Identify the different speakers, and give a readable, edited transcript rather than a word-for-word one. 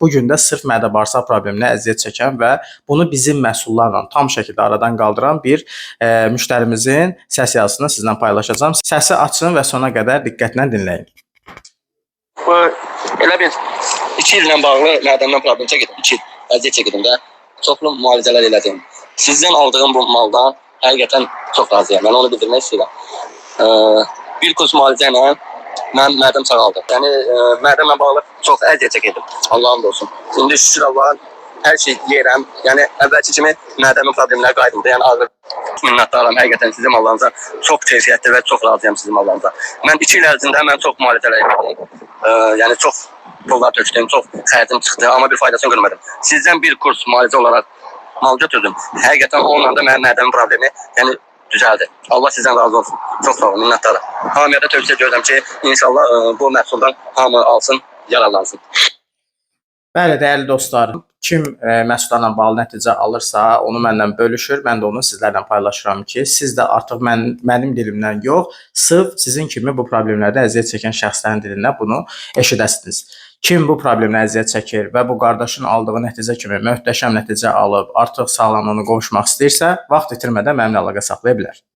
Speaker 1: Bu gün də sırf mədə-bağırsaq probleminə əziyyət çəkən və bunu bizim məhsullarla tam şəkildə aradan qaldıran bir müştərimizin səs yazısını sizlə paylaşacağam. Səsi açın və sona qədər diqqətlə dinləyin.
Speaker 2: Bu elə bir 2 illə bağlı mədəmdən problem çəkdim. 2 il əziyyət çəkdim də çoxlu müalicələr elədim. Sizdən aldığım bu maldan həqiqətən çox razıyam. Mən onu bildirmək istəyirəm. Bir kurs müalicə ilə mən mədəm sağaldım. Yəni mədəmlə bağlı çox əziyyət çəkdim. Allah'ım olsun. İndi şükür Allah'a hər şey yeyirəm. Yəni əvvəlki kimi mədəmin problemləri qayıtdı. Yəni ağır minnətdaram həqiqətən sizin mallarınıza. Çox keyfiyyətli və çox razıyam sizin mallarınıza. Mən 2 il ərzində mən çox müalicələr etdim. Yəni çox pullar tökdüm, çox xərcim çıxdı, amma bir faydasını görmədim. Sizdən bir kurs müalicə olaraq mal götürdüm. Həqiqətən onunla da mənim mədəmin problemi yəni düzəldi. Allah sizdən razı olsun. Çox sağ olun, minnətdaram. Hamıya da tövsiyə edirəm ki, inşallah bu məhsuldan hamı alsın, yararlansın.
Speaker 1: Bəli, dəyərli dostlar, kim məhsullarla bağlı nəticə alırsa, onu məndən bölüşür. Mən də onu sizlərlə paylaşıram ki, siz də artıq mənim dilimdən yox, sırf sizin kimi bu problemlərdə əziyyət çəkən şəxslərin dilindən bunu eşidəsiniz. Kim bu problemlə əziyyət çəkir və bu qardaşın aldığı nəticə kimi möhtəşəm nəticə alıb, artıq sağlamlığına qovuşmaq istəyirsə, vaxt itirmədən mənimlə əlaqə saxlaya bilər.